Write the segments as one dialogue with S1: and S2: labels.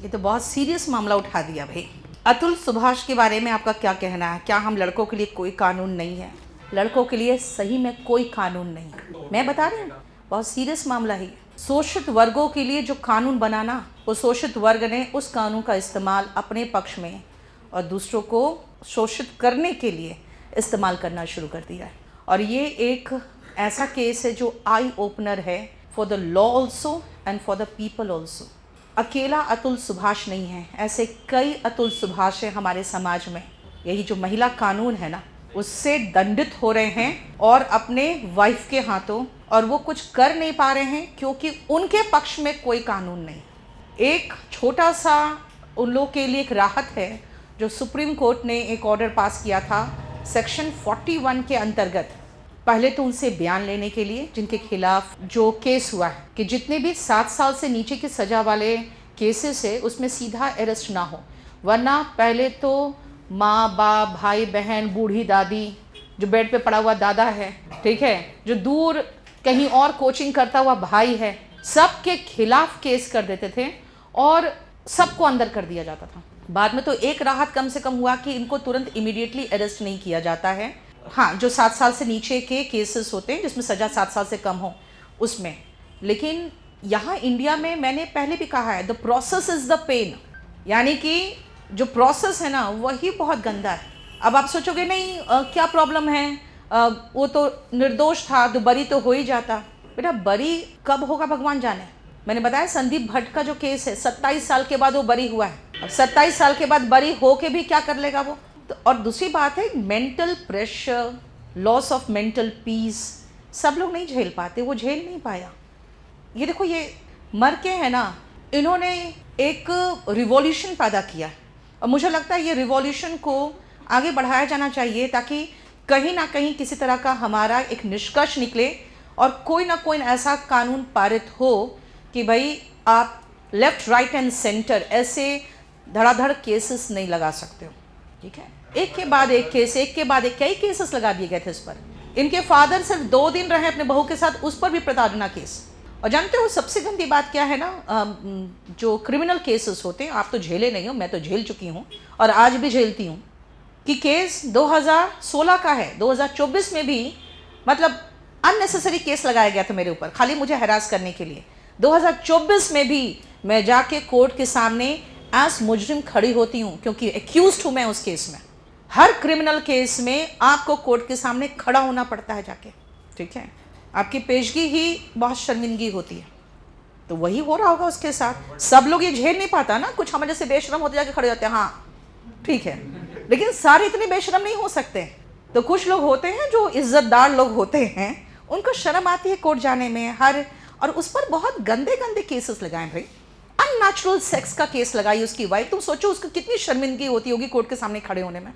S1: ये तो बहुत सीरियस मामला उठा दिया भाई। अतुल सुभाष के बारे में आपका क्या कहना है? क्या हम लड़कों के लिए कोई कानून नहीं है? लड़कों के लिए सही में कोई कानून नहीं। मैं बता रही हूँ, बहुत सीरियस मामला है। शोषित वर्गों के लिए जो कानून बनाना, वो शोषित वर्ग ने उस कानून का इस्तेमाल अपने पक्ष में और दूसरों को शोषित करने के लिए इस्तेमाल करना शुरू कर दिया है। और ये एक ऐसा केस है जो आई ओपनर है for the law also and for the people also. अकेला अतुल सुभाष नहीं है, ऐसे कई अतुल सुभाष हैं हमारे समाज में। यही जो महिला कानून है ना, उससे दंडित हो रहे हैं और अपने वाइफ के हाथों, और वो कुछ कर नहीं पा रहे हैं क्योंकि उनके पक्ष में कोई कानून नहीं। एक छोटा सा उन लोगों के लिए एक राहत है जो सुप्रीम कोर्ट ने एक ऑर्डर पास किया था सेक्शन 41 के अंतर्गत। पहले तो उनसे बयान लेने के लिए जिनके खिलाफ जो केस हुआ है कि जितने भी 7 साल से नीचे की सज़ा वाले केसेस है उसमें सीधा अरेस्ट ना हो, वरना पहले तो माँ बाप, भाई बहन, बूढ़ी दादी, जो बेड पे पड़ा हुआ दादा है, ठीक है, जो दूर कहीं और कोचिंग करता हुआ भाई है, सबके खिलाफ केस कर देते थे और सबको अंदर कर दिया जाता था। बाद में तो एक राहत कम से कम हुआ कि इनको तुरंत इमीडिएटली अरेस्ट नहीं किया जाता है। हाँ, जो 7 साल से नीचे के केसेस होते हैं जिसमें सज़ा 7 साल से कम हो उसमें। लेकिन यहाँ इंडिया में मैंने पहले भी कहा है, the process is the pen, यानी कि जो प्रोसेस है ना वही बहुत गंदा है। अब आप सोचोगे नहीं क्या प्रॉब्लम है, वो तो निर्दोष था तो बरी तो हो ही जाता। बेटा बरी कब होगा भगवान जाने। मैंने बताया संदीप भट्ट का जो केस है 27 साल के बाद वो बरी हुआ है। अब 27 साल के बाद बरी हो के भी क्या कर लेगा वो। तो और दूसरी बात है mental pressure, loss of mental peace, सब लोग नहीं झेल पाते, वो झेल नहीं पाया। ये देखो, ये मर के है ना, इन्होंने एक रिवॉल्यूशन पैदा किया है और मुझे लगता है ये रिवॉल्यूशन को आगे बढ़ाया जाना चाहिए ताकि कहीं ना कहीं किसी तरह का हमारा एक निष्कर्ष निकले और कोई ना कोई ऐसा कानून पारित हो कि भाई आप लेफ्ट, राइट एंड सेंटर ऐसे धड़ाधड़ केसेस नहीं लगा सकते हो। ठीक है, एक के बाद एक केस, एक के बाद एक कई केसेस लगा दिए गए थे इस पर। इनके फादर सिर्फ 2 दिन रहे अपने बहू के साथ, उस पर भी प्रताड़ना केस। और जानते हो सबसे गंदी बात क्या है ना, जो क्रिमिनल केसेस होते हैं, आप तो झेले नहीं हो, मैं तो झेल चुकी हूँ और आज भी झेलती हूँ, कि केस 2016 का है, 2024 में भी मतलब अननेसेसरी केस लगाया गया था मेरे ऊपर, खाली मुझे हरास करने के लिए। 2024 में भी मैं जाके कोर्ट के सामने एज मुजरिम खड़ी होती हूँ क्योंकि एक्यूज्ड हूँ मैं उस केस में। हर क्रिमिनल केस में आपको कोर्ट के सामने खड़ा होना पड़ता है जाके, ठीक है, आपकी पेशगी ही बहुत शर्मिंदगी होती है। तो वही हो रहा होगा उसके साथ। सब लोग ये झेल नहीं पाता ना, कुछ हम जैसे बेशरम होते जाके खड़े होते हैं, हाँ ठीक है, लेकिन सारे इतने बेशरम नहीं हो सकते। तो कुछ लोग होते हैं जो इज्जतदार लोग होते हैं, उनको शर्म आती है कोर्ट जाने में। और उस पर बहुत गंदे गंदे केसेस लगाए भाई। अननेचुरल सेक्स का केस लगाई उसकी वाइफ, तुम सोचो उसको कितनी शर्मिंदगी होती होगी कोर्ट के सामने खड़े होने में।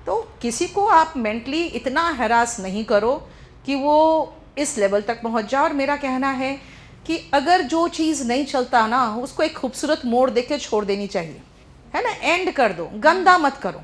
S1: तो किसी को आप मेंटली इतना हैरास नहीं करो कि वो इस लेवल तक पहुंच जाए। और मेरा कहना है कि अगर जो चीज़ नहीं चलता ना, उसको एक खूबसूरत मोड़ देके छोड़ देनी चाहिए, है ना, एंड कर दो, गंदा मत करो।